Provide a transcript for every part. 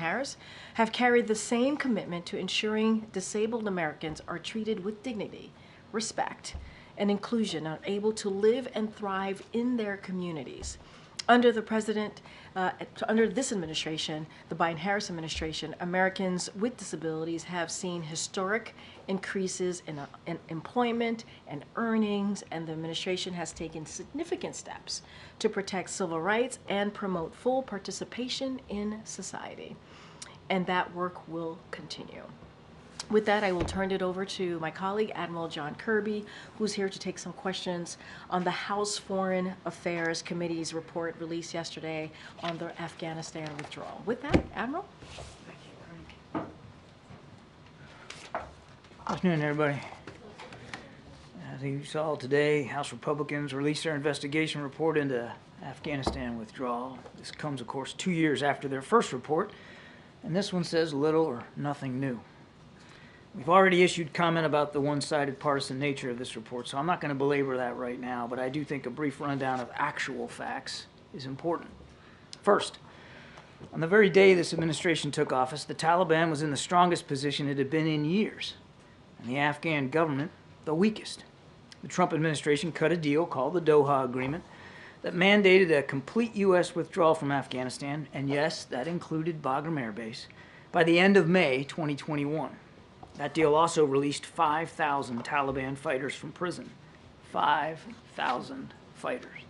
Harris have carried the same commitment to ensuring disabled Americans are treated with dignity, respect, and inclusion, are able to live and thrive in their communities. Under this administration, the Biden-Harris administration, Americans with disabilities have seen historic increases in employment and earnings, and the administration has taken significant steps to protect civil rights and promote full participation in society. And that work will continue. With that, I will turn it over to my colleague, Admiral John Kirby, who's here to take some questions on the House Foreign Affairs Committee's report released yesterday on the Afghanistan withdrawal. With that, Admiral. Thank you. Afternoon, everybody. As you saw today, House Republicans released their investigation report into Afghanistan withdrawal. This comes, of course, 2 years after their first report, and this one says little or nothing new. We've already issued comment about the one-sided partisan nature of this report, so I'm not going to belabor that right now, but I do think a brief rundown of actual facts is important. First, on the very day this administration took office, the Taliban was in the strongest position it had been in years, and the Afghan government the weakest. The Trump administration cut a deal called the Doha Agreement that mandated a complete U.S. withdrawal from Afghanistan, and yes, that included Bagram Air Base, by the end of May 2021. That deal also released 5,000 Taliban fighters from prison. 5,000 fighters.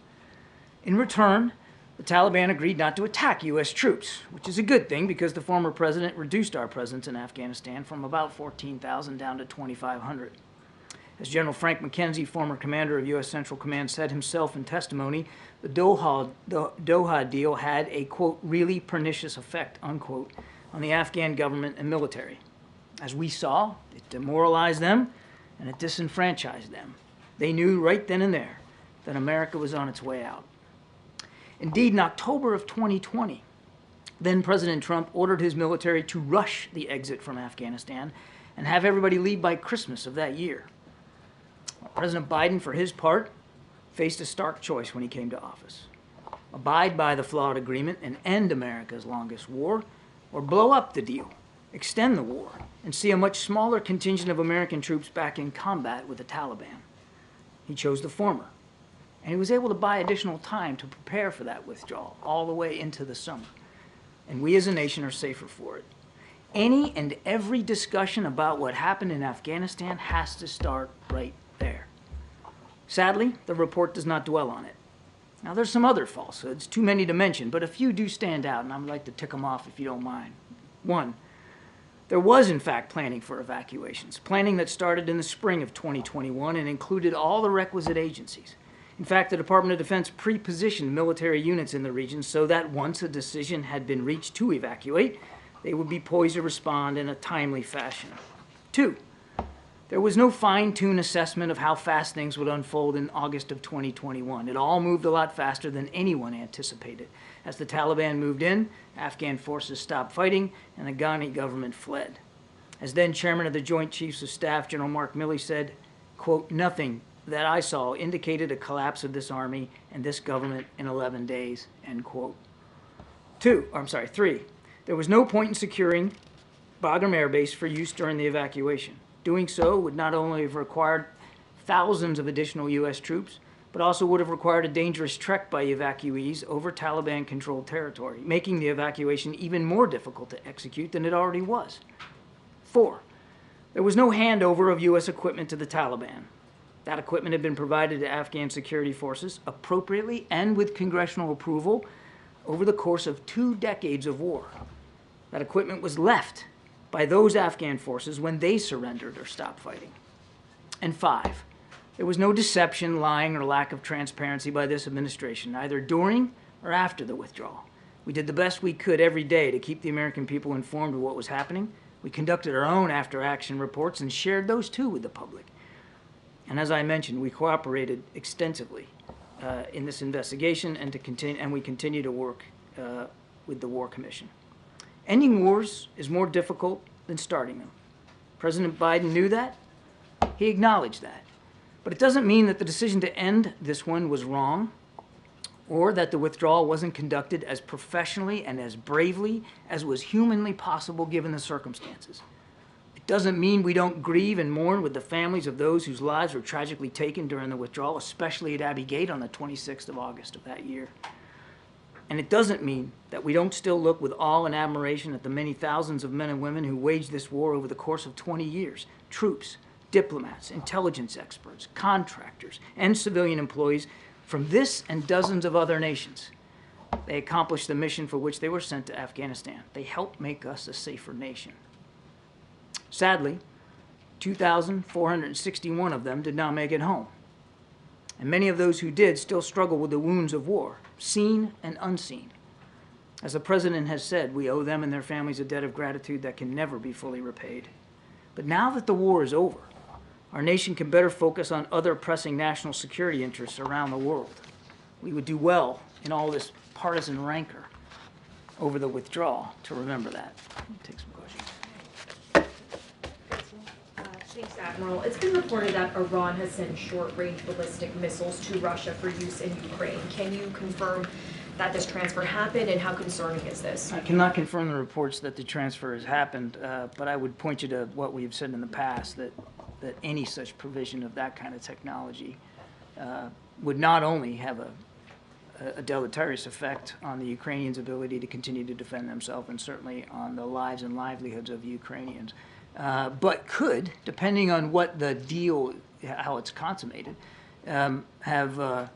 In return, the Taliban agreed not to attack U.S. troops, which is a good thing because the former president reduced our presence in Afghanistan from about 14,000 down to 2,500. As General Frank McKenzie, former commander of U.S. Central Command, said himself in testimony, the Doha deal had a, quote, really pernicious effect, unquote, on the Afghan government and military. As we saw, it demoralized them and it disenfranchised them. They knew right then and there that America was on its way out. Indeed, in October of 2020, then President Trump ordered his military to rush the exit from Afghanistan and have everybody leave by Christmas of that year. President Biden, for his part, faced a stark choice when he came to office. Abide by the flawed agreement and end America's longest war, or blow up the deal, extend the war, and see a much smaller contingent of American troops back in combat with the Taliban. He chose the former, and he was able to buy additional time to prepare for that withdrawal all the way into the summer. And we as a nation are safer for it. Any and every discussion about what happened in Afghanistan has to start right there. Sadly, the report does not dwell on it. Now, there's some other falsehoods, too many to mention, but a few do stand out, and I'd like to tick them off if you don't mind. One, there was, in fact, planning for evacuations, planning that started in the spring of 2021 and included all the requisite agencies. In fact, the Department of Defense pre-positioned military units in the region so that once a decision had been reached to evacuate, they would be poised to respond in a timely fashion. Two, there was no fine-tuned assessment of how fast things would unfold in August of 2021. It all moved a lot faster than anyone anticipated. As the Taliban moved in, Afghan forces stopped fighting, and the Ghani government fled. As then chairman of the Joint Chiefs of Staff, General Mark Milley said, quote, nothing that I saw indicated a collapse of this army and this government in 11 days, end quote. Three, there was no point in securing Bagram Air Base for use during the evacuation. Doing so would not only have required thousands of additional U.S. troops, but also would have required a dangerous trek by evacuees over Taliban-controlled territory, making the evacuation even more difficult to execute than it already was. 4, there was no handover of U.S. equipment to the Taliban. That equipment had been provided to Afghan security forces appropriately and with congressional approval over the course of 2 decades of war. That equipment was left by those Afghan forces when they surrendered or stopped fighting. And 5, there was no deception, lying, or lack of transparency by this administration, either during or after the withdrawal. We did the best we could every day to keep the American people informed of what was happening. We conducted our own after-action reports and shared those too with the public. And as I mentioned, we cooperated extensively in this investigation and we continue to work with the War Commission. Ending wars is more difficult than starting them. President Biden knew that. He acknowledged that. But it doesn't mean that the decision to end this one was wrong or that the withdrawal wasn't conducted as professionally and as bravely as was humanly possible given the circumstances. It doesn't mean we don't grieve and mourn with the families of those whose lives were tragically taken during the withdrawal, especially at Abbey Gate on the 26th of August of that year. And it doesn't mean that we don't still look with awe and admiration at the many thousands of men and women who waged this war over the course of 20 years. Troops, diplomats, intelligence experts, contractors, and civilian employees from this and dozens of other nations. They accomplished the mission for which they were sent to Afghanistan. They helped make us a safer nation. Sadly, 2,461 of them did not make it home. And many of those who did still struggle with the wounds of war, seen and unseen. As the President has said, we owe them and their families a debt of gratitude that can never be fully repaid. But now that the war is over, our nation can better focus on other pressing national security interests around the world. We would do well in all this partisan rancor over the withdrawal to remember that. Take some questions. Thanks, Admiral. It's been reported that Iran has sent short-range ballistic missiles to Russia for use in Ukraine. Can you confirm that this transfer happened, and how concerning is this? I cannot confirm the reports that the transfer has happened, but I would point you to what we have said in the past, that any such provision of that kind of technology would not only have a deleterious effect on the Ukrainians' ability to continue to defend themselves, and certainly on the lives and livelihoods of Ukrainians, but could, depending on what the deal, how it's consummated, have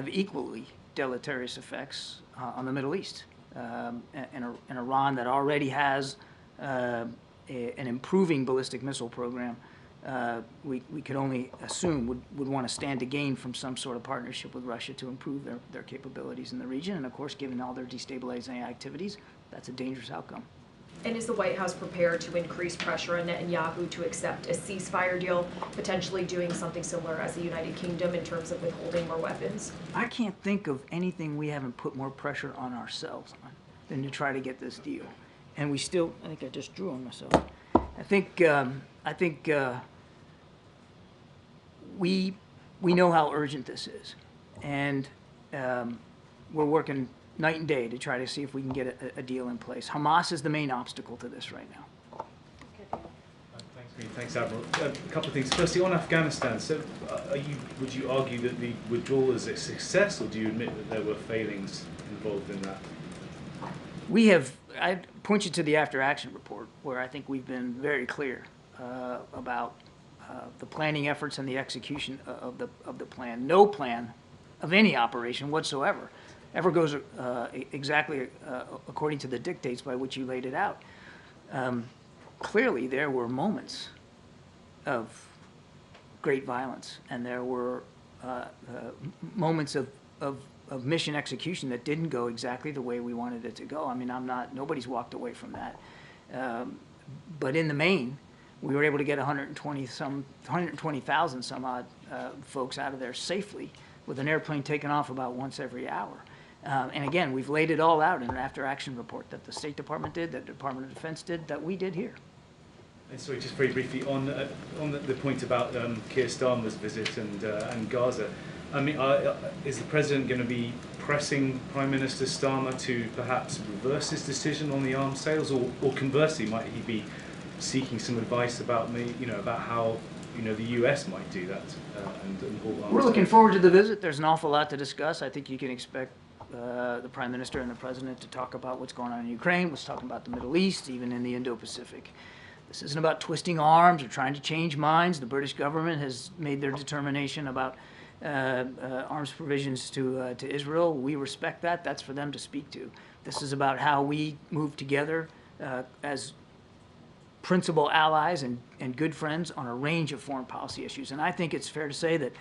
equally deleterious effects on the Middle East. In Iran, that already has an improving ballistic missile program, we could only assume would want to stand to gain from some sort of partnership with Russia to improve their capabilities in the region. And of course, given all their destabilizing activities, that's a dangerous outcome. And is the White House prepared to increase pressure on Netanyahu to accept a ceasefire deal, potentially doing something similar as the United Kingdom in terms of withholding more weapons? I can't think of anything we haven't put more pressure on ourselves on than to try to get this deal. And we still, I think I just drew on myself. I think we know how urgent this is. And we're working night and day to try to see if we can get a deal in place. Hamas is the main obstacle to this right now. Thanks, Admiral. A couple of things. Firstly, on Afghanistan, so would you argue that the withdrawal is a success, or do you admit that there were failings involved in that? I point you to the after-action report, where I think we've been very clear about the planning efforts and the execution of the plan. No plan of any operation whatsoever ever goes exactly according to the dictates by which you laid it out. Clearly, there were moments of great violence, and there were moments of mission execution that didn't go exactly the way we wanted it to go. I mean, nobody's walked away from that. But in the main, we were able to get 120,000 some odd folks out of there safely, with an airplane taken off about once every hour. And again, we've laid it all out in an after-action report that the State Department did, that the Department of Defense did, that we did here. And sorry, just very briefly on the point about Keir Starmer's visit and Gaza. I mean, is the President going to be pressing Prime Minister Starmer to perhaps reverse his decision on the arms sales, or conversely, might he be seeking some advice about about how the U.S. might do that and hold arms? We're looking forward to the visit. There's an awful lot to discuss. I think you can expect the Prime Minister and the President to talk about what's going on in Ukraine, what's talking about the Middle East, even in the Indo-Pacific. This isn't about twisting arms or trying to change minds. The British government has made their determination about arms provisions to Israel. We respect that. That's for them to speak to. This is about how we move together as principal allies and good friends on a range of foreign policy issues. And I think it's fair to say that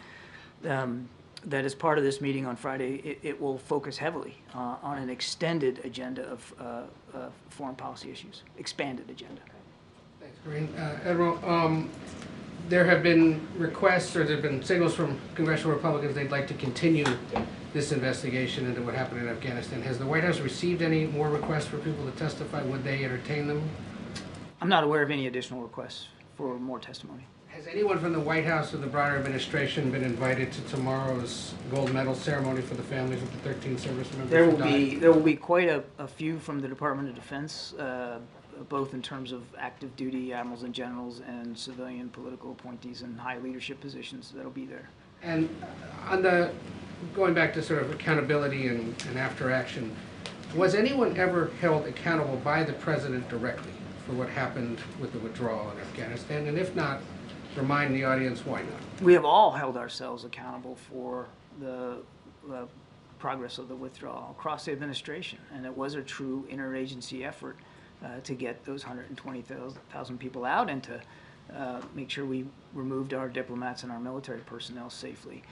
that as part of this meeting on Friday, it will focus heavily on an extended agenda of foreign policy issues, expanded agenda. Thanks, Karine. Admiral, there have been requests, or there have been signals from congressional Republicans they'd like to continue this investigation into what happened in Afghanistan. Has the White House received any more requests for people to testify? Would they entertain them? I'm not aware of any additional requests for more testimony. Has anyone from the White House or the broader administration been invited to tomorrow's gold medal ceremony for the families of the 13 service members who died? There will be quite a few from the Department of Defense, both in terms of active duty admirals and generals and civilian political appointees in high leadership positions that'll be there. And on going back to sort of accountability and after action, was anyone ever held accountable by the president directly for what happened with the withdrawal in Afghanistan? And if not, remind the audience why not. We have all held ourselves accountable for the progress of the withdrawal across the administration, and it was a true interagency effort to get those 120,000 people out and to make sure we removed our diplomats and our military personnel safely.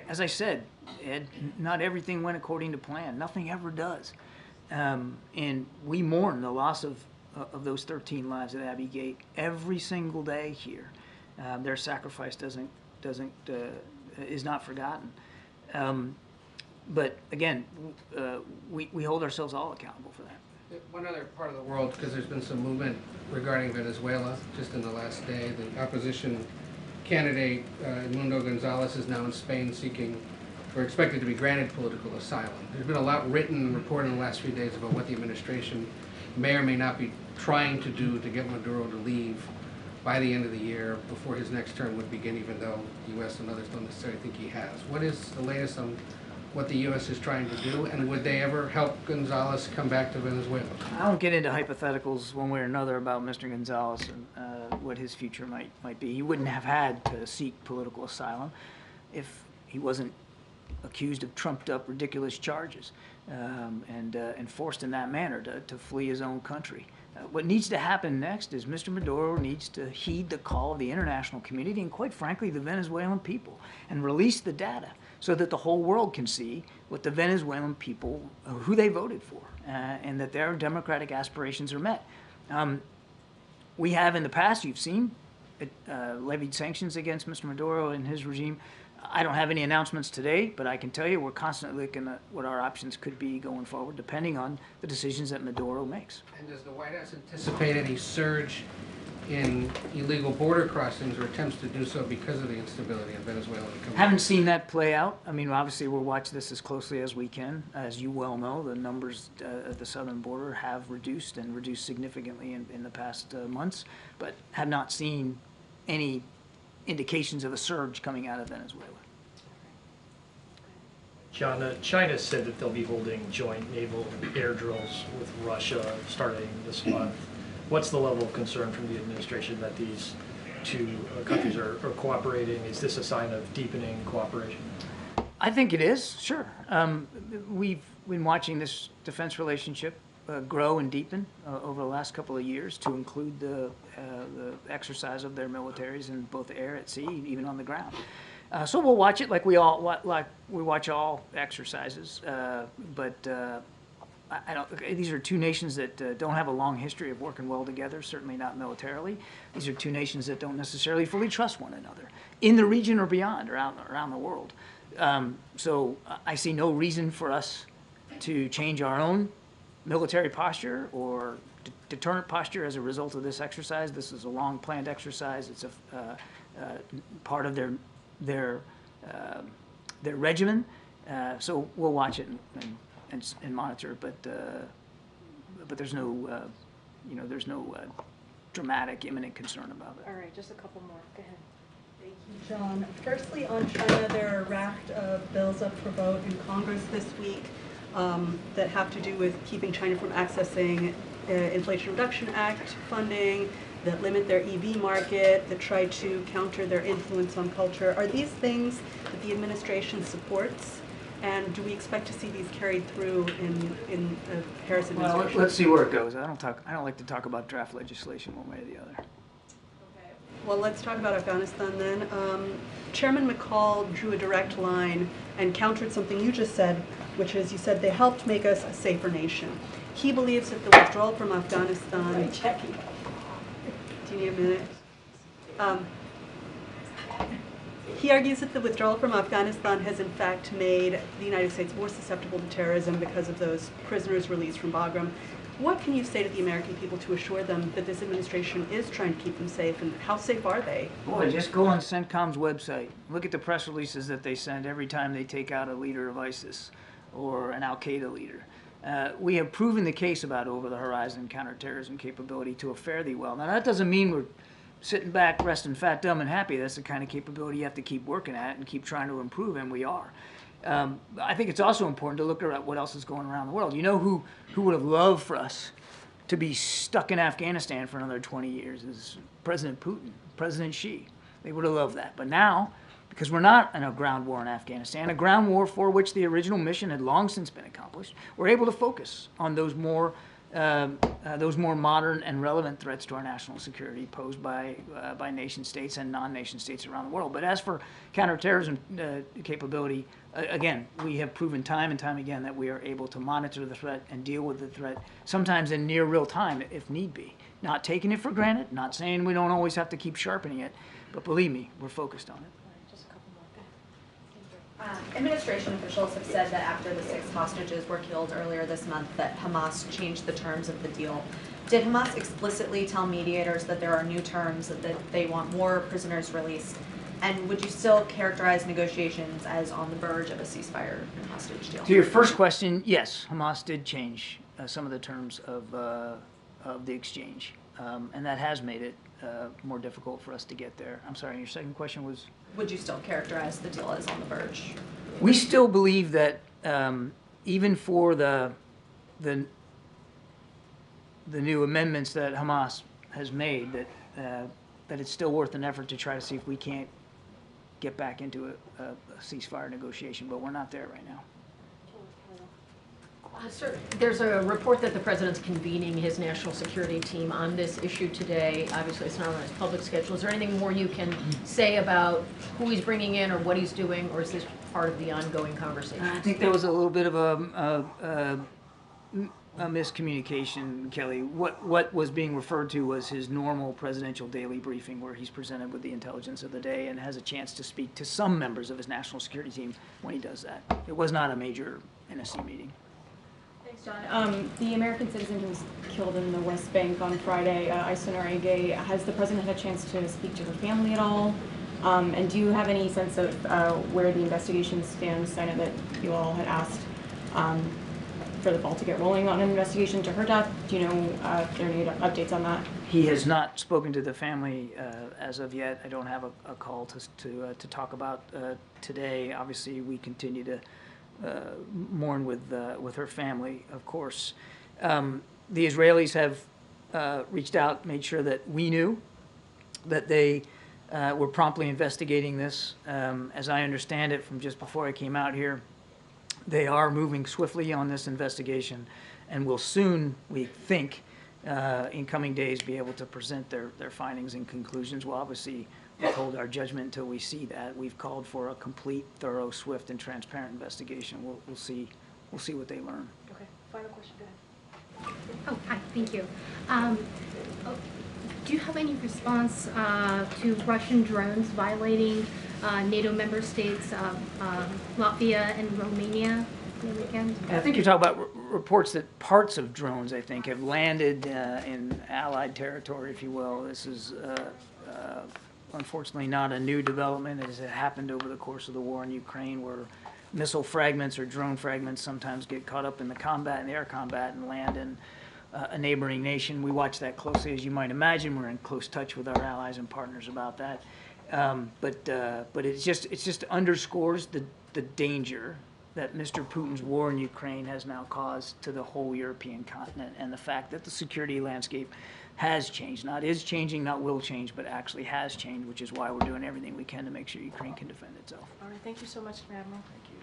As I said, Ed, not everything went according to plan. Nothing ever does. And we mourn the loss of those 13 lives at Abbey Gate every single day here. Their sacrifice is not forgotten. But again, we hold ourselves all accountable for that. One other part of the world, because there's been some movement regarding Venezuela just in the last day. The opposition candidate, Edmundo Gonzalez, is now in Spain seeking, or expected to be granted political asylum. There's been a lot written and reported in the last few days about what the administration may or may not be trying to do to get Maduro to leave by the end of the year before his next term would begin, even though the U.S. and others don't necessarily think he has. What is the latest on what the U.S. is trying to do, and would they ever help Gonzalez come back to Venezuela? I don't get into hypotheticals one way or another about Mr. Gonzalez and what his future might be. He wouldn't have had to seek political asylum if he wasn't accused of trumped-up, ridiculous charges and forced in that manner to flee his own country. What needs to happen next is Mr. Maduro needs to heed the call of the international community and, quite frankly, the Venezuelan people, and release the data so that the whole world can see what the Venezuelan people, who they voted for, and that their democratic aspirations are met. We have in the past, you've seen, levied sanctions against Mr. Maduro and his regime. I don't have any announcements today, but I can tell you we're constantly looking at what our options could be going forward, depending on the decisions that Maduro makes. And does the White House anticipate any surge in illegal border crossings or attempts to do so because of the instability in Venezuela? Haven't seen that play out. I mean, obviously we'll watch this as closely as we can. As you well know, the numbers at the southern border have reduced and reduced significantly in the past months, but have not seen any indications of a surge coming out of Venezuela. John, China said that they'll be holding joint naval air drills with Russia starting this month. What's the level of concern from the administration that these two countries are cooperating? Is this a sign of deepening cooperation? I think it is, sure. We've been watching this defense relationship grow and deepen over the last couple of years to include the exercise of their militaries in both air, at sea, even on the ground. So we'll watch it like we watch all exercises. But I don't. These are two nations that don't have a long history of working well together. Certainly not militarily. These are two nations that don't necessarily fully trust one another in the region or beyond, around the world. So I see no reason for us to change our own military posture or deterrent posture as a result of this exercise. This is a long planned exercise. It's a part of their regimen. So we'll watch it and monitor, but there's no there's no dramatic imminent concern about it. All right, just a couple more. Go ahead. Thank you, John. Firstly, on China, there are a raft of bills up for vote in Congress this week that have to do with keeping China from accessing Inflation Reduction Act funding, that limit their EV market, that try to counter their influence on culture. Are these things that the administration supports? And do we expect to see these carried through in the Harris administration? Well, let's see where it goes. I don't like to talk about draft legislation one way or the other. Okay. Well, let's talk about Afghanistan then. Chairman McCall drew a direct line and countered something you just said, which is you said they helped make us a safer nation. He believes that the withdrawal from Afghanistan. Right, Jackie. Do you need a minute? He argues that the withdrawal from Afghanistan has in fact made the United States more susceptible to terrorism because of those prisoners released from Bagram. What can you say to the American people to assure them that this administration is trying to keep them safe, and how safe are they? Boy, just go on CENTCOM's website. Look at the press releases that they send every time they take out a leader of ISIS or an Al-Qaeda leader. We have proven the case about over-the-horizon counterterrorism capability to a fare thee well. Now, that doesn't mean we're sitting back, resting fat, dumb, and happy. That's the kind of capability you have to keep working at and keep trying to improve, and we are. I think it's also important to look at what else is going around the world. You know who would have loved for us to be stuck in Afghanistan for another 20 years is President Putin, President Xi. They would have loved that. But now, because we're not in a ground war in Afghanistan, a ground war for which the original mission had long since been accomplished, we're able to focus on those more modern and relevant threats to our national security posed by nation states and non-nation states around the world. But as for counterterrorism capability, again, we have proven time and time again that we are able to monitor the threat and deal with the threat, sometimes in near real time if need be. Not taking it for granted, not saying we don't always have to keep sharpening it, but believe me, we're focused on it. Administration officials have said that after the 6 hostages were killed earlier this month that Hamas changed the terms of the deal. Did Hamas explicitly tell mediators that there are new terms, that they want more prisoners released? And would you still characterize negotiations as on the verge of a ceasefire and hostage deal? To your first question, yes, Hamas did change some of the terms of the exchange, and that has made it more difficult for us to get there. I'm sorry, your second question was? Would you still characterize the deal as on the verge? We still believe that even for the new amendments that Hamas has made, that it's still worth an effort to try to see if we can't get back into a ceasefire negotiation, but we're not there right now. Sir, there's a report that the president's convening his national security team on this issue today. Obviously, it's not on his public schedule. Is there anything more you can say about who he's bringing in or what he's doing, or is this part of the ongoing conversation? I think there was a little bit of a miscommunication, Kelly. What was being referred to was his normal presidential daily briefing where he's presented with the intelligence of the day and has a chance to speak to some members of his national security team when he does that. It was not a major NSC meeting. Thanks, John. The American citizen who was killed in the West Bank on Friday, Aissanou Ege, has the president had a chance to speak to her family at all? And do you have any sense of where the investigation stands? I know that you all had asked for the ball to get rolling on an investigation to her death. Do you know if there are any updates on that? He has not spoken to the family as of yet. I don't have a call to talk about today. Obviously, we continue to mourn with her family, of course. The Israelis have reached out, made sure that we knew that they were promptly investigating this. As I understand it from just before I came out here, they are moving swiftly on this investigation and will soon, we think, in coming days, be able to present their findings and conclusions. We'll obviously withhold our judgment until we see that. We've called for a complete, thorough, swift, and transparent investigation. We'll see what they learn. Okay, final question, go ahead. Oh, hi, thank you. Do you have any response to Russian drones violating NATO member states, Latvia and Romania the weekend? I think you're talking about reports that parts of drones, I think, have landed in Allied territory, if you will. This is unfortunately not a new development, as it happened over the course of the war in Ukraine, where missile fragments or drone fragments sometimes get caught up in the combat and air combat and land in a neighboring nation. We watch that closely, as you might imagine. We're in close touch with our allies and partners about that. But it just underscores the danger that Mr. Putin's war in Ukraine has now caused to the whole European continent, and the fact that the security landscape has changed, not is changing, not will change, but actually has changed, which is why we're doing everything we can to make sure Ukraine can defend itself. All right, thank you so much, Admiral. Thank you.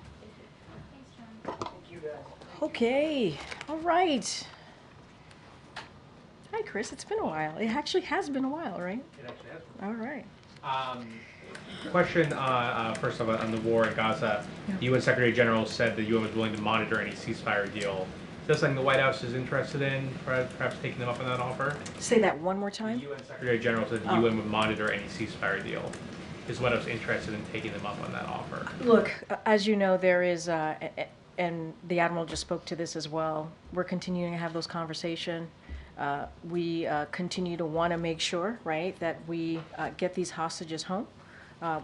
Thanks, John. Thank you, guys. Okay, all right. Hi, Chris, it's been a while. It actually has been a while, right? It actually has. All right. Question first of all on the war in Gaza. Yeah. The UN Secretary General said the UN was willing to monitor any ceasefire deal. Is this something the White House is interested in, perhaps taking them up on that offer? Say that one more The time. UN Secretary General said the UN would monitor any ceasefire deal. Is White House interested in taking them up on that offer? Look, as you know, there is and the Admiral just spoke to this as well, we're continuing to have those conversations. We continue to want to make sure, right, that we get these hostages home.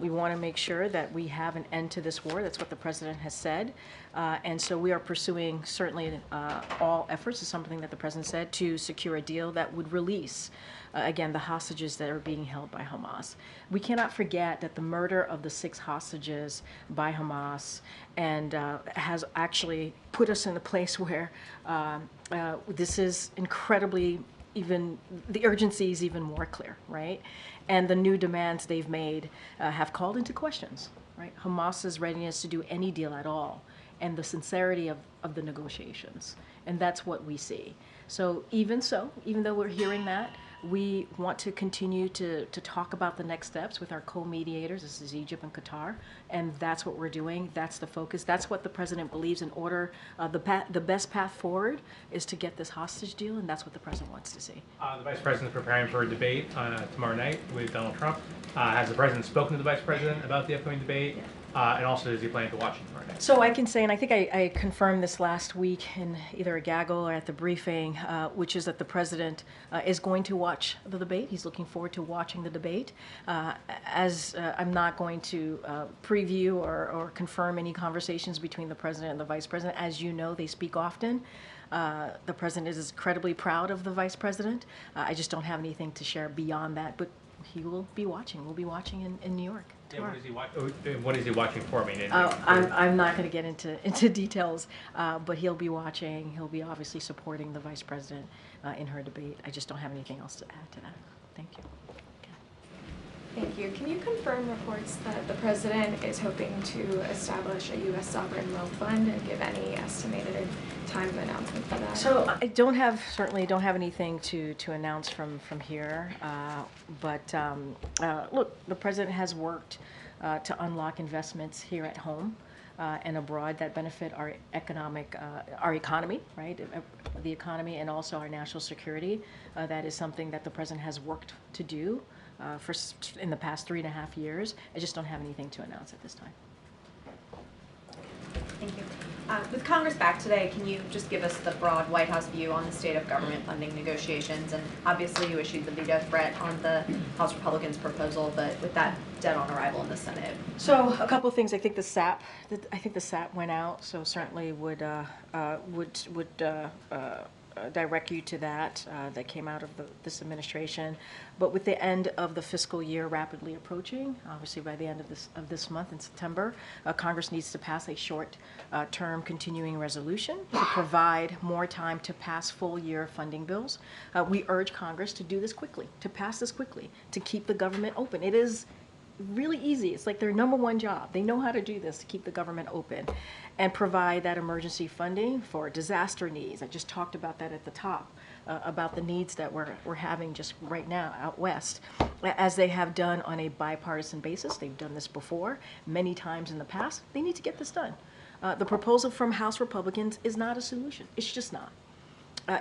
We want to make sure that we have an end to this war. That's what the president has said. And so we are pursuing certainly all efforts, is something that the president said, to secure a deal that would release, again, the hostages that are being held by Hamas. We cannot forget that the murder of the 6 hostages by Hamas and has actually put us in a place where this is incredibly, even the urgency is even more clear, right? And the new demands they've made have called into questions, right? Hamas's readiness to do any deal at all, and the sincerity of the negotiations. And that's what we see. So, even though we're hearing that, we want to continue to talk about the next steps with our co-mediators. This is Egypt and Qatar, and that's what we're doing. That's the focus. That's what the president believes. In order, the best path forward is to get this hostage deal, and that's what the president wants to see. The vice president is preparing for a debate tomorrow night with Donald Trump. Has the president spoken to the vice president about the upcoming debate? And also, does he plan to watch it tomorrow night? So I can say, and I think I confirmed this last week in either a gaggle or at the briefing, which is that the president is going to watch the debate. He's looking forward to watching the debate. I'm not going to preview or confirm any conversations between the president and the vice president. As you know, they speak often. The president is incredibly proud of the vice president. I just don't have anything to share beyond that, but he will be watching. We'll be watching in New York. Yeah, what is he watching for? I mean, I'm not going to get into details, but he'll be watching. He'll be obviously supporting the vice president in her debate. I just don't have anything else to add to that. Thank you. Thank you. Can you confirm reports that the president is hoping to establish a U.S. sovereign wealth fund and give any estimated time of announcement for that? So I certainly don't have anything to announce from here. But look, the president has worked to unlock investments here at home and abroad that benefit our economy, right? The economy and also our national security. That is something that the president has worked to do in the past 3.5 years. I just don't have anything to announce at this time. Thank you. With Congress back today, can you just give us the broad White House view on the state of government funding negotiations? And obviously you issued the veto threat on the House Republicans' proposal, but with that dead on arrival in the Senate. So a couple of things. I think the SAP went out, so certainly would direct you to that. That came out of this administration. But with the end of the fiscal year rapidly approaching, obviously by the end of this month in September, Congress needs to pass a short-term continuing resolution to provide more time to pass full-year funding bills. We urge Congress to do this quickly, to pass this quickly, to keep the government open. It is really easy. It's like their number one job. They know how to do this, to keep the government open and provide that emergency funding for disaster needs. I just talked about that at the top, about the needs that we're having just right now out west, as they have done on a bipartisan basis. They've done this before, many times in the past. They need to get this done. The proposal from House Republicans is not a solution. It's just not.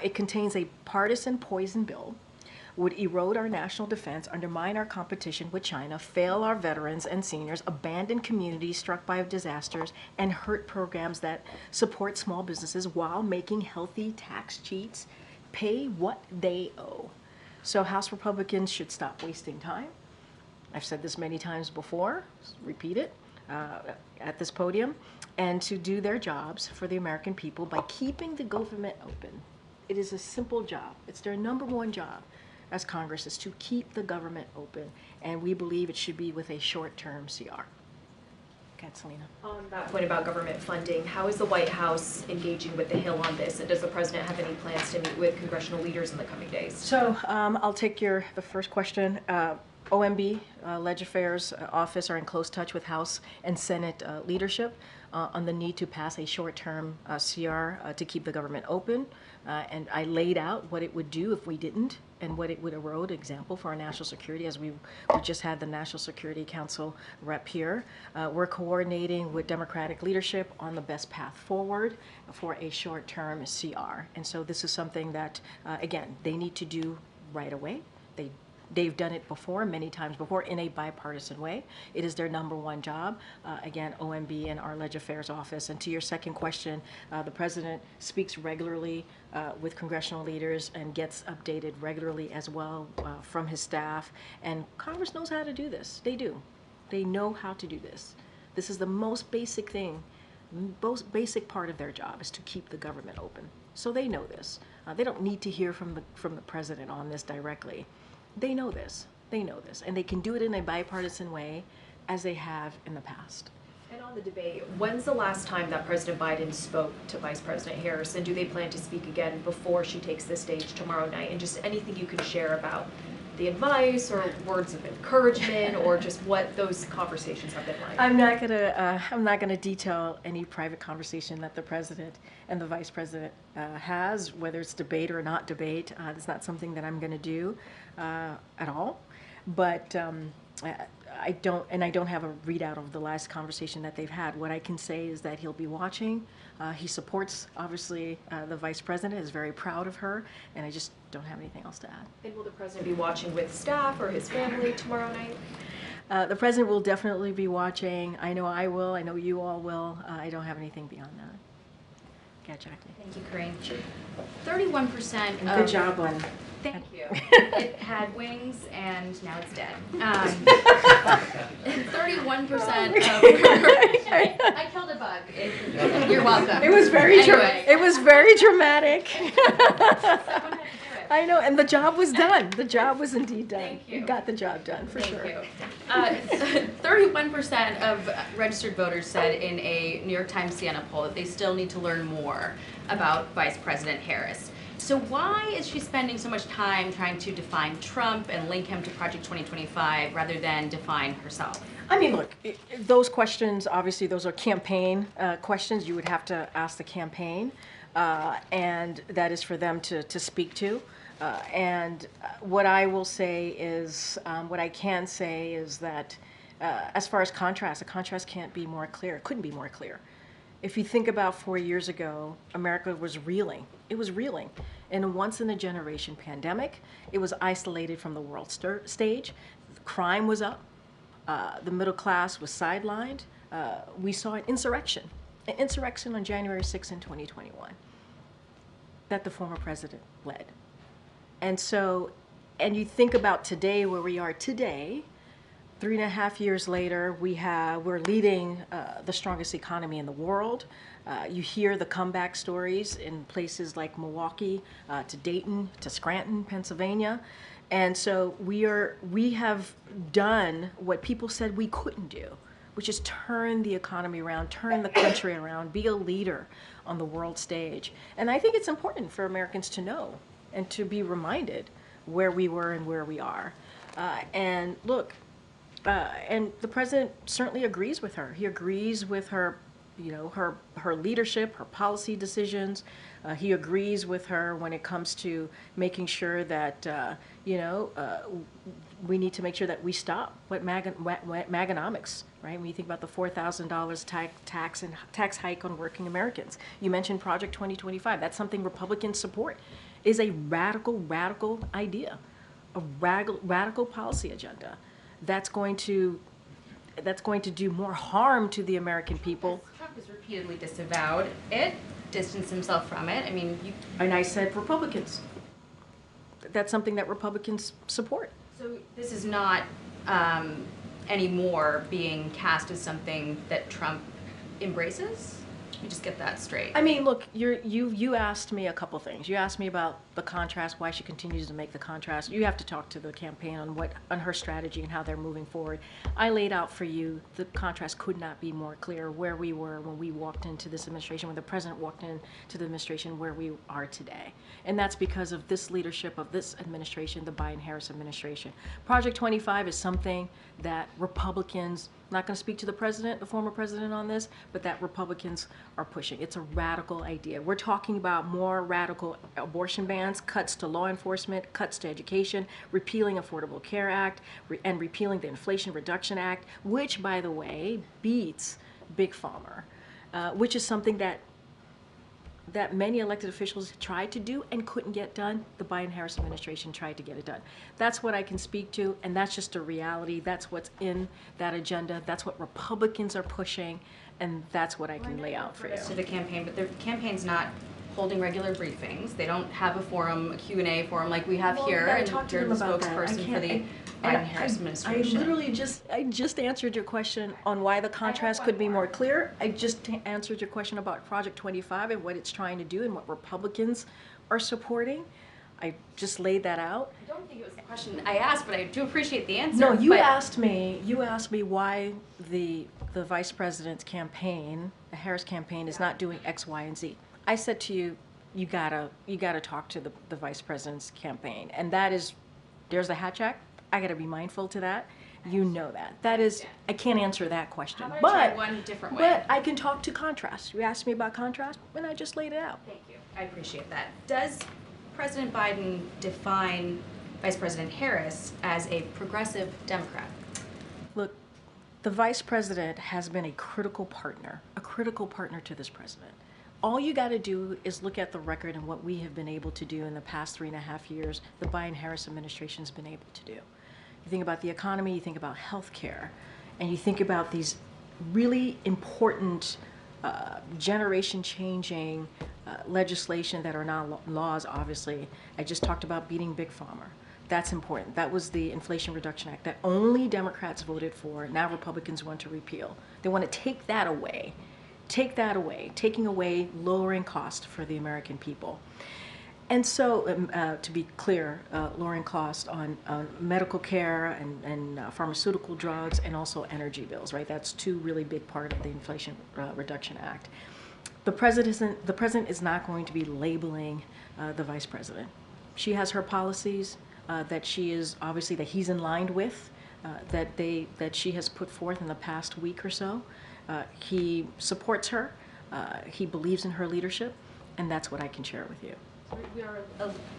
It contains a partisan poison bill, would erode our national defense, undermine our competition with China, fail our veterans and seniors, abandon communities struck by disasters, and hurt programs that support small businesses while making healthy tax cheats pay what they owe. So House Republicans should stop wasting time. I've said this many times before, repeat it at this podium, and to do their jobs for the American people by keeping the government open. It is a simple job. It's their number one job as Congress, is to keep the government open, and we believe it should be with a short-term CR. Okay, Selena. On that point about government funding, how is the White House engaging with the Hill on this, and does the president have any plans to meet with congressional leaders in the coming days? So I'll take the first question. OMB, Leg Affairs Office, are in close touch with House and Senate leadership on the need to pass a short-term CR to keep the government open. And I laid out what it would do if we didn't, and what it would erode, example, for our national security, as we just had the National Security Council rep here. We're coordinating with Democratic leadership on the best path forward for a short-term CR. And so this is something that, again, they need to do right away. They've done it before, many times before, in a bipartisan way. It is their #1 job. Again, OMB and our Leg Affairs Office. And to your second question, the president speaks regularly with congressional leaders and gets updated regularly as well from his staff. And Congress knows how to do this. They do. They know how to do this. This is the most basic thing, most basic part of their job is to keep the government open. So they know this. They don't need to hear from the president on this directly. They know this. They know this. And they can do it in a bipartisan way as they have in the past. And on the debate, when's the last time that President Biden spoke to Vice President Harris? And do they plan to speak again before she takes the stage tomorrow night? And just anything you can share about the advice or words of encouragement or just what those conversations have been like? I'm not gonna detail any private conversation that the president and the vice president has, whether it's debate or not debate. It's not something that I'm gonna do at all. But I don't have a readout of the last conversation that they've had. What I can say is that he'll be watching. He supports, obviously, the vice president, is very proud of her, and I just don't have anything else to add. And will the president be watching with staff or his family tomorrow night? The president will definitely be watching. I know I will. I know you all will. I don't have anything beyond that. Yeah, Jackie. Thank you, Karine. 31% Good job on. Thank you. It had wings and now it's dead. 31% of I killed a bug. You're welcome. It was very anyway. It was very dramatic. Someone had to do it. I know, and the job was done. The job was indeed done. Thank you. You got the job done, for Thank sure. you. 31% of registered voters said in a New York Times Siena poll that they still need to learn more about Vice President Harris. So why is she spending so much time trying to define Trump and link him to Project 2025 rather than define herself? I mean, look, those questions, obviously, those are campaign questions. You would have to ask the campaign, and that is for them to speak to. And what I will say is, what I can say is that as far as contrast, the contrast can't be more clear. It couldn't be more clear. If you think about 4 years ago, America was reeling. It was reeling. In a once-in-a-generation pandemic, it was isolated from the world stage. Crime was up. The middle class was sidelined. We saw an insurrection on January 6th in 2021 that the former president led. And so, and you think about today, where we are today, 3.5 years later, we're leading the strongest economy in the world. You hear the comeback stories in places like Milwaukee, to Dayton, to Scranton, Pennsylvania. And so we have done what people said we couldn't do, which is turn the economy around, turn the country around, be a leader on the world stage. And I think it's important for Americans to know and to be reminded where we were and where we are. And look, and the president certainly agrees with her. He agrees with her, you know, her leadership, her policy decisions. He agrees with her when it comes to making sure that, we need to make sure that we stop what Maganomics, right? When you think about the $4,000 tax hike on working Americans. You mentioned Project 2025. That's something Republicans support. Is a radical idea, a radical policy agenda that's going to do more harm to the American people. Trump has repeatedly disavowed it, distanced himself from it. I mean, and I said Republicans. That's something that Republicans support. So this is not anymore being cast as something that Trump embraces? Let me just get that straight. I mean, look, you asked me a couple things. You asked me about the contrast, why she continues to make the contrast. You have to talk to the campaign on her strategy and how they're moving forward. I laid out for you the contrast could not be more clear where we were when we walked into this administration, when the president walked into the administration, where we are today. And that's because of this leadership of this administration, the Biden-Harris administration. Project 25 is something that Republicans, I'm not going to speak to the president, the former president on this, but that Republicans are pushing. It's a radical idea. We're talking about more radical abortion bans, cuts to law enforcement, cuts to education, repealing Affordable Care Act, and repealing the Inflation Reduction Act, which, by the way, beats Big Pharma, which is something that that many elected officials tried to do and couldn't get done, the Biden-Harris administration tried to get it done. That's what I can speak to, and that's just a reality. That's what's in that agenda. That's what Republicans are pushing, and that's what I can lay out for you. To the campaign, but their campaign's not holding regular briefings. They don't have a forum, a Q&A forum like we have here, and you're the spokesperson for the Biden-Harris administration. I literally just answered your question on why the contrast could be more clear. I just answered your question about Project 25 and what it's trying to do and what Republicans are supporting. I just laid that out. I don't think it was the question I asked, but I do appreciate the answer. No, you asked me why the vice president's campaign, the Harris campaign, is not doing X, Y, and Z. I said to you, you gotta talk to the vice president's campaign, and that is, there's the hat check. I gotta be mindful to that. You know that. That is, I can't answer that question. How about I try one different way? But I can talk to contrast. You asked me about contrast, and I just laid it out. Thank you. I appreciate that. Does President Biden define Vice President Harris as a progressive Democrat? Look, the vice president has been a critical partner to this president. All you got to do is look at the record and what we have been able to do in the past 3.5 years, the Biden-Harris administration has been able to do. You think about the economy, you think about healthcare, and you think about these really important generation-changing legislation that are now laws, obviously. I just talked about beating Big Pharma. That's important. That was the Inflation Reduction Act that only Democrats voted for. Now Republicans want to repeal. They want to take that away. Taking away lowering cost for the American people. And so, to be clear, lowering cost on medical care and pharmaceutical drugs and also energy bills, right? That's two really big part of the Inflation Reduction Act. The president is not going to be labeling the vice president. She has her policies that she is, obviously, that he's in line with, that she has put forth in the past week or so. He supports her, he believes in her leadership, and that's what I can share with you. We are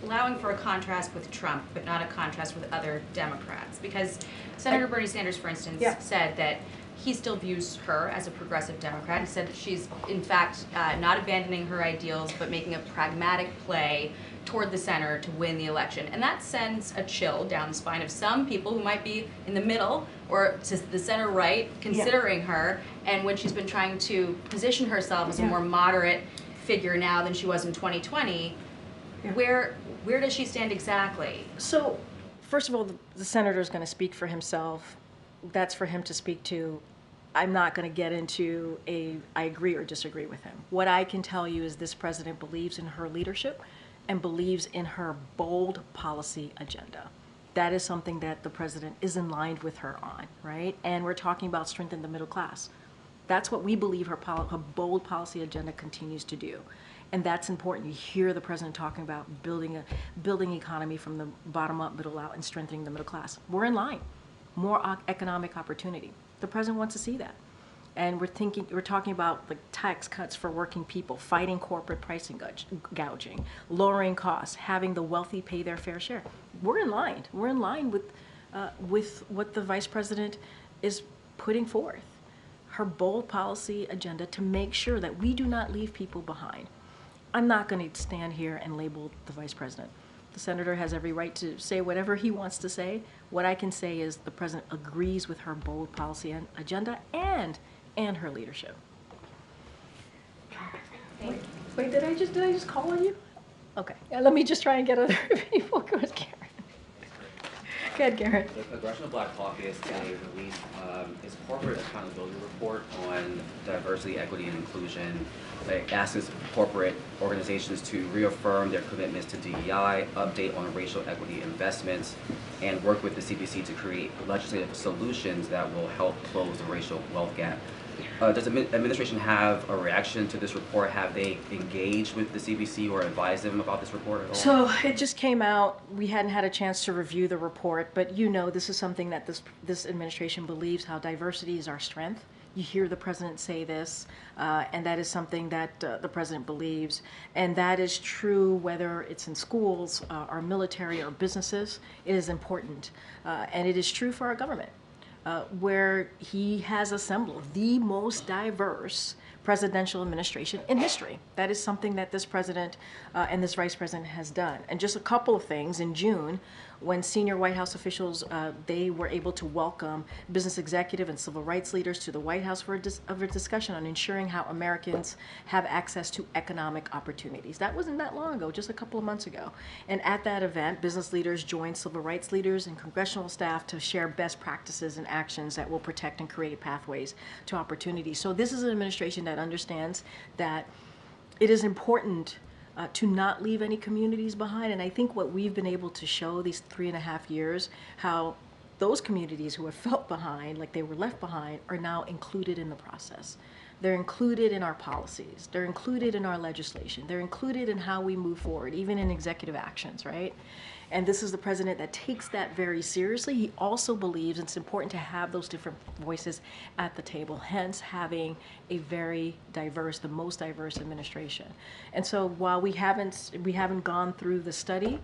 allowing for a contrast with Trump, but not a contrast with other Democrats, because Senator Bernie Sanders, for instance, said that he still views her as a progressive Democrat. He said that she's, in fact, not abandoning her ideals, but making a pragmatic play toward the center to win the election. And that sends a chill down the spine of some people who might be in the middle or to the center right, considering her, and when she's been trying to position herself as a more moderate figure now than she was in 2020, where does she stand exactly? So, first of all, the senator is going to speak for himself. That's for him to speak to. I'm not going to get into I agree or disagree with him. What I can tell you is this president believes in her leadership and believes in her bold policy agenda. That is something that the president is in line with her on, right? And we're talking about strengthening the middle class. That's what we believe her bold policy agenda continues to do. And that's important. You hear the president talking about building economy from the bottom up, middle out, and strengthening the middle class. We're in line. More economic opportunity. The president wants to see that. And we're talking about like tax cuts for working people, fighting corporate pricing gouging, lowering costs, having the wealthy pay their fair share. We're in line. We're in line with what the vice president is putting forth. Her bold policy agenda to make sure that we do not leave people behind. I'm not going to stand here and label the vice president. The senator has every right to say whatever he wants to say. What I can say is the president agrees with her bold policy agenda and her leadership. Wait, did I just call on you? Okay, let me just try and get other people. Go ahead, Karen. Go ahead, Karen. The Congressional Black Caucus today released its corporate accountability report on diversity, equity, and inclusion. It asks corporate organizations to reaffirm their commitments to DEI, update on racial equity investments, and work with the CBC to create legislative solutions that will help close the racial wealth gap. Does the administration have a reaction to this report? Have they engaged with the CBC or advised them about this report at all? So it just came out. We hadn't had a chance to review the report, but you know this is something that this administration believes, how diversity is our strength. You hear the president say this, and that is something that the president believes. And that is true whether it's in schools, our military, or businesses. It is important. And it is true for our government. Where he has assembled the most diverse presidential administration in history. That is something that this president and this vice president has done. And just a couple of things. In June, when senior White House officials, they were able to welcome business executive and civil rights leaders to the White House for a discussion on ensuring how Americans have access to economic opportunities. That wasn't that long ago, just a couple of months ago. And at that event, business leaders joined civil rights leaders and congressional staff to share best practices and actions that will protect and create pathways to opportunity. So this is an administration that understands that it is important to not leave any communities behind. And I think what we've been able to show these 3.5 years, how those communities who have felt behind, like they were left behind, are now included in the process. They're included in our policies. They're included in our legislation. They're included in how we move forward, even in executive actions, right? And this is the president that takes that very seriously. He also believes it's important to have those different voices at the table, hence having a very diverse, the most diverse administration. And so while we haven't gone through the study,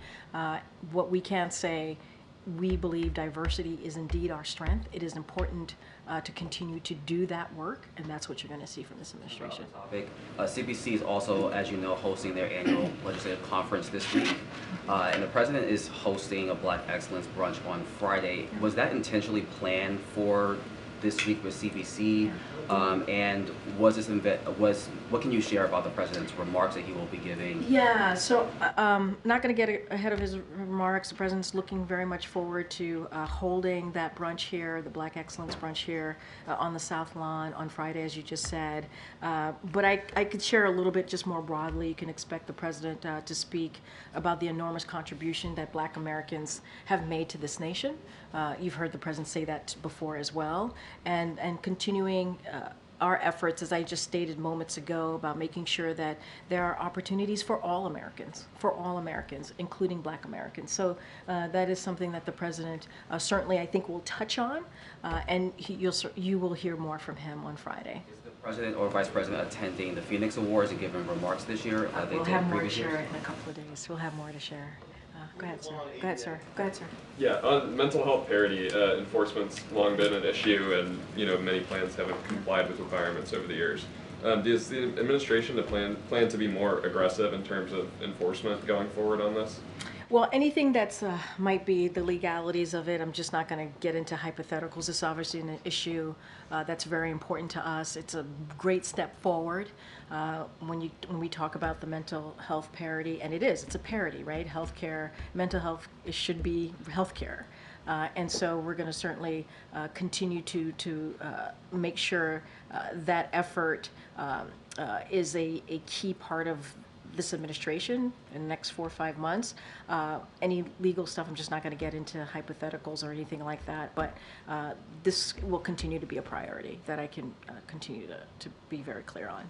what we can say, we believe diversity is indeed our strength. It is important to continue to do that work, and that's what you're going to see from this administration. CBC is also, as you know, hosting their annual legislative conference this week, and the president is hosting a Black Excellence brunch on Friday. Was that intentionally planned for this week with CBC? And what can you share about the president's remarks that he will be giving? Yeah, so not going to get ahead of his remarks. The president's looking very much forward to holding that brunch here, the Black Excellence brunch here on the South Lawn on Friday, as you just said. But I could share a little bit just more broadly. You can expect the president to speak about the enormous contribution that Black Americans have made to this nation. You've heard the president say that before as well, and continuing our efforts, as I just stated moments ago, about making sure that there are opportunities for all Americans, including Black Americans. So that is something that the president certainly, I think, will touch on, and you will hear more from him on Friday. Is the president or vice president attending the Phoenix Awards and giving remarks this year? We'll have more to share in a couple of days. We'll have more to share. Go ahead, sir. Go ahead, sir. Go ahead, sir. Yeah, on mental health parity, enforcement's long been an issue, and many plans haven't complied with requirements over the years. Does the administration plan to be more aggressive in terms of enforcement going forward on this? Well, anything that's might be the legalities of it, I'm just not going to get into hypotheticals. It's obviously an issue that's very important to us. It's a great step forward when we talk about the mental health parity, and it's a parity, right? Healthcare, mental health, it should be healthcare. And so we're going to certainly continue to make sure that effort is a key part of this administration in the next 4 or 5 months. Any legal stuff, I'm just not going to get into hypotheticals or anything like that, but this will continue to be a priority that I can continue to be very clear on.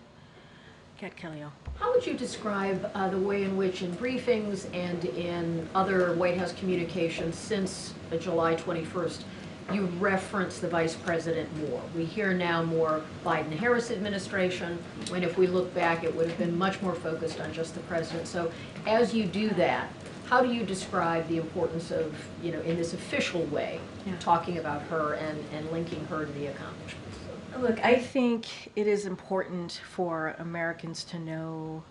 Kat Kellyo. How would you describe the way in which in briefings and in other White House communications since July 21st, you reference the vice president more? We hear now more Biden-Harris administration, when if we look back, it would have been much more focused on just the president. So as you do that, how do you describe the importance of, in this official way, talking about her and linking her to the accomplishments? Look, I think it is important for Americans to know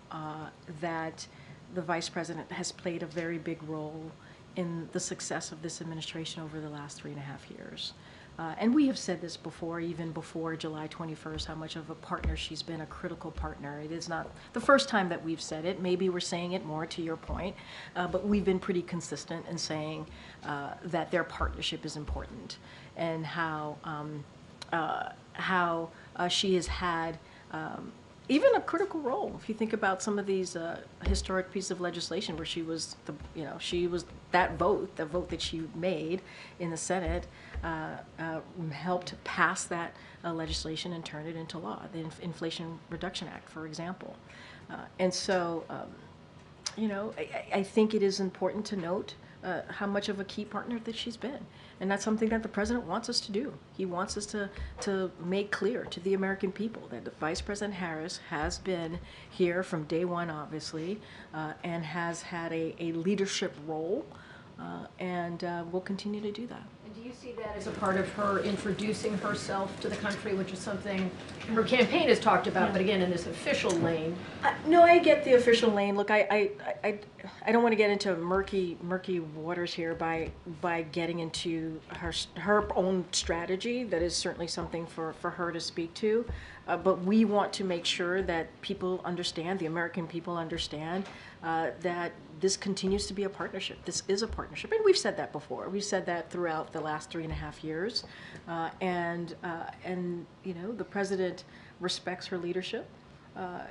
that the vice president has played a very big role in the success of this administration over the last 3.5 years. And we have said this before, even before July 21st, how much of a partner she's been, a critical partner. It is not the first time that we've said it. Maybe we're saying it more, to your point, but we've been pretty consistent in saying that their partnership is important, and how she has had even a critical role. If you think about some of these historic pieces of legislation where she was that vote, the vote that she made in the Senate, helped pass that legislation and turn it into law, the Inflation Reduction Act, for example. And so, I think it is important to note how much of a key partner that she's been. And that's something that the president wants us to do. He wants us to make clear to the American people that Vice President Harris has been here from day one, obviously, and has had a leadership role, and will continue to do that. And Do you see that as a part of her introducing herself to the country, which is something her campaign has talked about, but again, in this official lane? No, I get the official lane. Look, I don't want to get into murky waters here by getting into her own strategy. That is certainly something for her to speak to. But we want to make sure that people understand, the American people understand, that this continues to be a partnership. This is a partnership, and we've said that before. We've said that throughout the last 3.5 years, and you know, the president respects her leadership.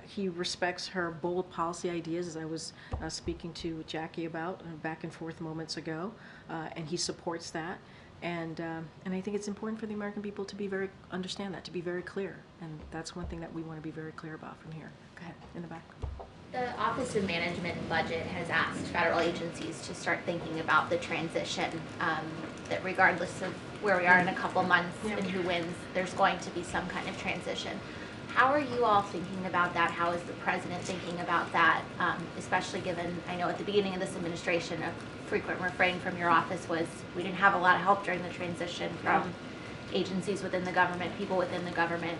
He respects her bold policy ideas, as I was speaking to Jackie about back and forth moments ago, and he supports that. And I think it's important for the American people to understand that, to be very clear, and that's one thing that we want to be very clear about from here. Go ahead, in the back. The Office of Management and Budget has asked federal agencies to start thinking about the transition, that regardless of where we are in a couple months and who wins, there's going to be some kind of transition. How are you all thinking about that? How is the president thinking about that? Especially given, I know at the beginning of this administration, a frequent refrain from your office was, we didn't have a lot of help during the transition from agencies within the government, people within the government.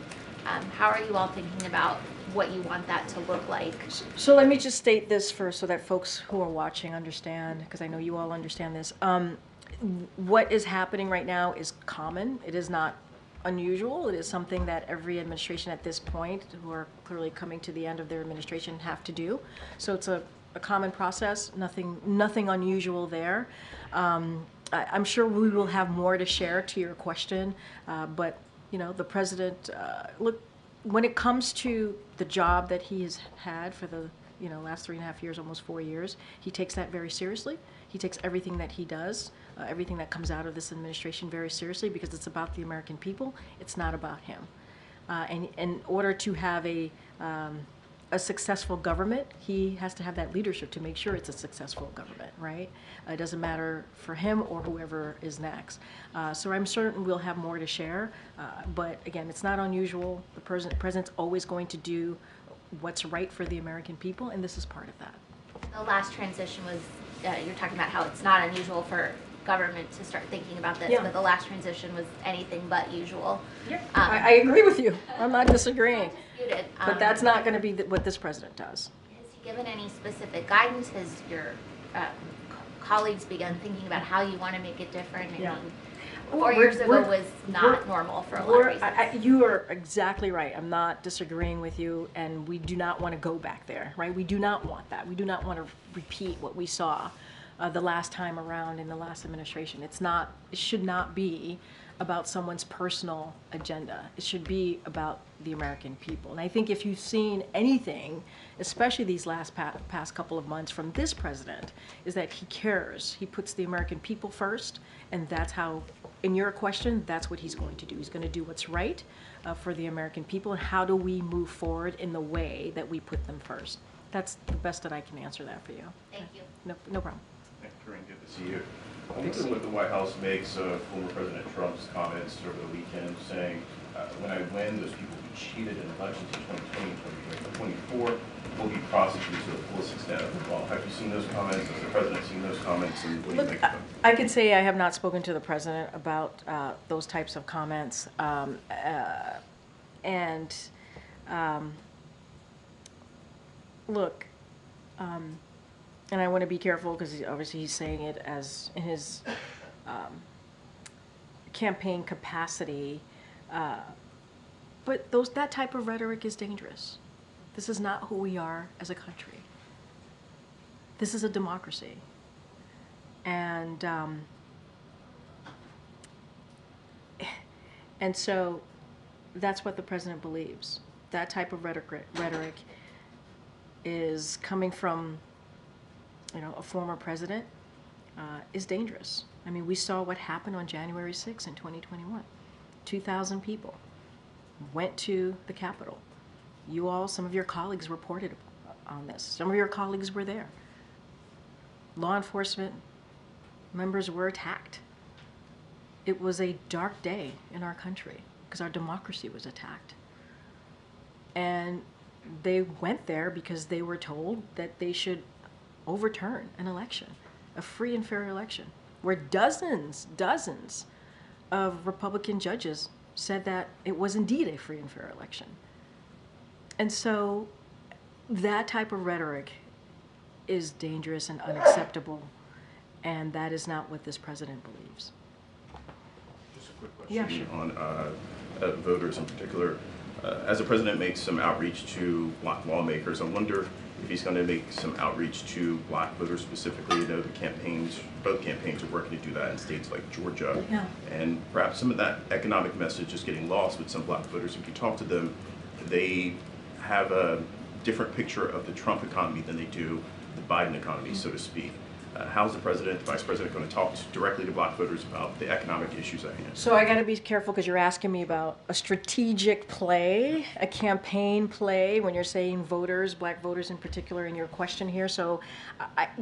How are you all thinking about what you want that to look like? So let me just state this first so that folks who are watching understand, because I know you all understand this. What is happening right now is common. It is not unusual. It is something that every administration at this point, who are clearly coming to the end of their administration, have to do. So it's a common process, nothing unusual there. I'm sure we will have more to share to your question, but you know, the president, look, when it comes to the job that he has had for the last 3.5 years, almost 4 years, he takes that very seriously. He takes everything that he does, everything that comes out of this administration very seriously, because it's about the American people. It's not about him. And in order to have a successful government, he has to have that leadership to make sure it's a successful government, right? It doesn't matter for him or whoever is next. So I'm certain we'll have more to share. But again, it's not unusual. The president's always going to do what's right for the American people, and this is part of that. The last transition was, you're talking about how it's not unusual for government to start thinking about this, but the last transition was anything but usual. I agree with you. I'm not disagreeing. But that's not going to be what this president does. Has he given any specific guidance? Has your colleagues begun thinking about how you want to make it different? I mean, 4 years ago was not normal for a lot of reasons. You are exactly right. I'm not disagreeing with you, and we do not want to go back there, right? We do not want that. We do not want to repeat what we saw the last time around in the last administration. It should not be about someone's personal agenda. It should be about the American people. And I think if you've seen anything, especially these last past couple of months from this president, is that he cares. He puts the American people first, and that's how, in your question, that's what he's going to do. He's going to do what's right for the American people, and how do we move forward in the way that we put them first. That's the best that I can answer that for you. Thank you. No problem. Karine, good to see you. I wonder what the White House makes of former President Trump's comments over the weekend saying, when I win, those people who cheated in elections in 2020 and 2024 will be prosecuted to the fullest extent of the law. Have you seen those comments? Has the president seen those comments? And what do you think of them? I can say I have not spoken to the president about those types of comments. Look, and I want to be careful because obviously he's saying it as in his campaign capacity, but that type of rhetoric is dangerous. This is not who we are as a country. This is a democracy, and so that's what the president believes. That type of rhetoric is coming from a former president, is dangerous. I mean, we saw what happened on January 6th in 2021. 2,000 people went to the Capitol. You all, some of your colleagues reported on this. Some of your colleagues were there. Law enforcement members were attacked. It was a dark day in our country because our democracy was attacked. And they went there because they were told that they should overturn an election, a free and fair election, where dozens of Republican judges said that it was indeed a free and fair election. And so that type of rhetoric is dangerous and unacceptable, and that is not what this president believes. Just a quick question Yeah, sure. on voters in particular. As the president makes some outreach to black lawmakers, I wonder if he's going to make some outreach to black voters specifically. You know, both campaigns are working to do that in states like Georgia. Yeah. And perhaps some of that economic message is getting lost with some black voters. If you talk to them, they have a different picture of the Trump economy than they do the Biden economy, so to speak. How's the president, the vice president, going to talk directly to black voters about the economic issues at hand? So I got to be careful because you're asking me about a strategic play, a campaign play, when you're saying voters, black voters in particular, in your question here. So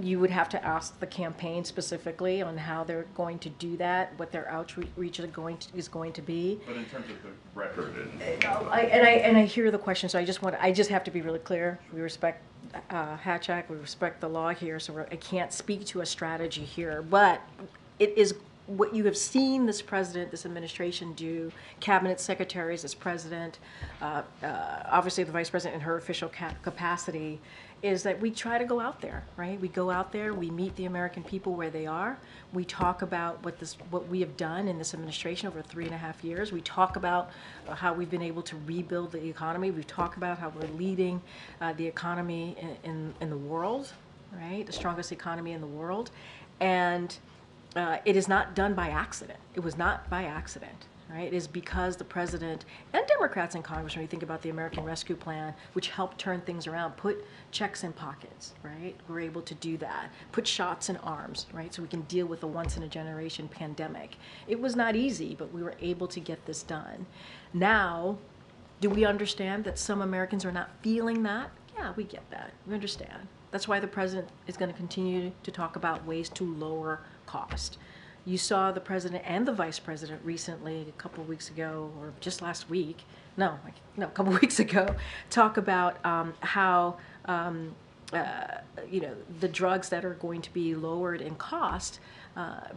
you would have to ask the campaign specifically on how they're going to do that, what their outreach is going to be. But in terms of the record And I hear the question, so I just have to be really clear. We respect Hatchak, we respect the law here, so I can't speak to a strategy here, but it is what you have seen this president, this administration do, cabinet secretaries, this president, obviously the vice president in her official capacity, is that we try to go out there, right? We go out there, we meet the American people where they are. We talk about what we have done in this administration over 3.5 years. We talk about how we've been able to rebuild the economy. We talk about how we're leading the economy in the world, right? The strongest economy in the world. And it is not done by accident. It was not by accident. Right? It is because the president and Democrats in Congress, when you think about the American Rescue Plan, which helped turn things around, put checks in pockets, right? We're able to do that. Put shots in arms, right? So we can deal with a once-in-a-generation pandemic. It was not easy, but we were able to get this done. Now, do we understand that some Americans are not feeling that? Yeah, we get that. We understand. That's why the president is going to continue to talk about ways to lower cost. You saw the president and the vice president recently, a couple of weeks ago, or just last week, a couple of weeks ago, talk about how the drugs that are going to be lowered in cost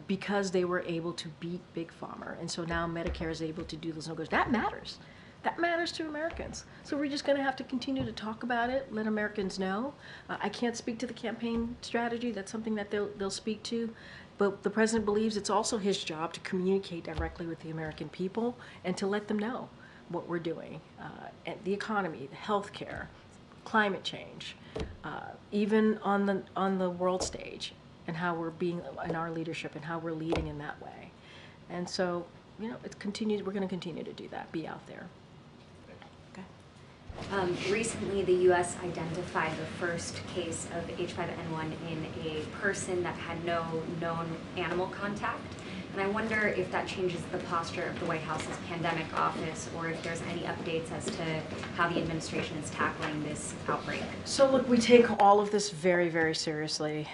because they were able to beat Big Pharma. And so now Medicare is able to do those numbers. That matters. That matters to Americans. So we're just going to have to continue to talk about it, let Americans know. I can't speak to the campaign strategy. That's something that they'll speak to. But the president believes it's also his job to communicate directly with the American people and to let them know what we're doing. And the economy, the healthcare, climate change, even on the world stage, and how we're being in our leadership and how we're leading in that way. And so, we're going to continue to do that, be out there. Recently, the U.S. identified the first case of H5N1 in a person that had no known animal contact. And I wonder if that changes the posture of the White House's pandemic office, or if there's any updates as to how the administration is tackling this outbreak. So look, we take all of this very, very seriously.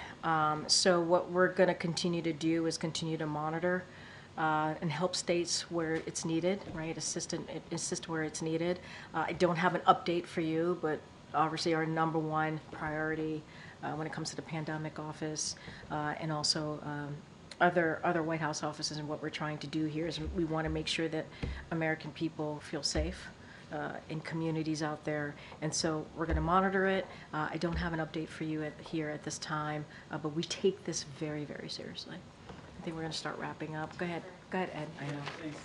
So what we're going to continue to do is continue to monitor and help states where it's needed, right? Assist where it's needed. I don't have an update for you, but obviously our number one priority when it comes to the pandemic office and also other White House offices, and what we're trying to do here is we want to make sure that American people feel safe in communities out there, and so we're going to monitor it. I don't have an update for you here at this time, but we take this very, very seriously. I think we're going to start wrapping up. Go ahead, Ed. I know. Thanks.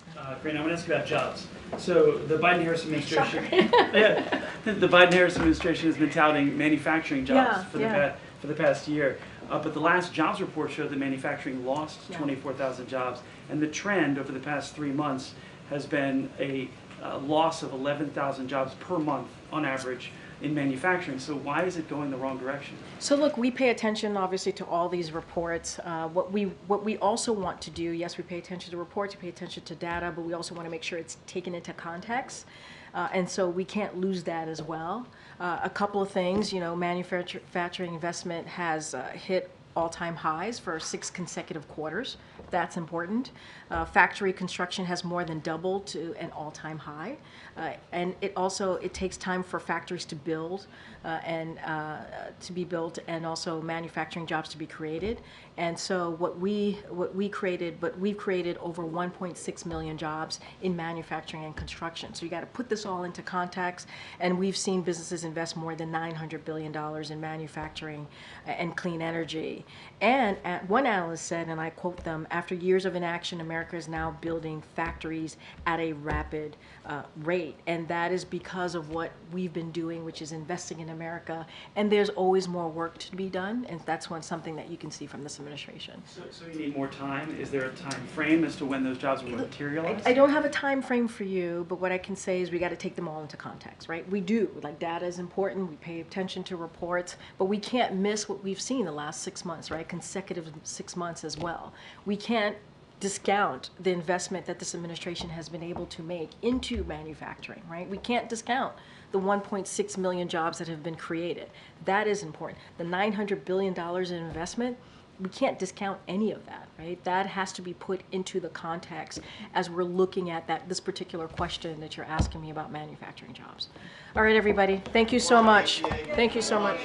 Karine, I want to ask you about jobs. So the Biden-Harris administration, the Biden-Harris administration has been touting manufacturing jobs for the past year. But the last jobs report showed that manufacturing lost 24,000 jobs, and the trend over the past 3 months has been a loss of 11,000 jobs per month on average in manufacturing. So why is it going the wrong direction? So look, we pay attention obviously to all these reports. What we also want to do, yes, we pay attention to reports, we pay attention to data, but we also want to make sure it's taken into context. And so we can't lose that as well. A couple of things, manufacturing investment has hit all-time highs for 6 consecutive quarters. That's important. Factory construction has more than doubled to an all-time high. And it takes time for factories to build and to be built, and also manufacturing jobs to be created. And so we've created over 1.6 million jobs in manufacturing and construction. So you got to put this all into context. And we've seen businesses invest more than $900 billion in manufacturing and clean energy. And one analyst said, and I quote them, "After years of inaction, America is now building factories at a rapid rate." And that is because of what we've been doing, which is investing in America. And there's always more work to be done. And that's something that you can see from this administration. So you need more time? Is there a time frame as to when those jobs will materialize? I don't have a time frame for you, but what I can say is we got to take them all into context, right? We do. Like, data is important. We pay attention to reports, but we can't miss what we've seen the last 6 months, right? Consecutive 6 months as well. We can't discount the investment that this administration has been able to make into manufacturing, right? We can't discount the 1.6 million jobs that have been created. That is important. The $900 billion in investment, we can't discount any of that, right? That has to be put into the context as we're looking at this particular question that you're asking me about manufacturing jobs. All right, everybody, thank you so much. Thank you so much.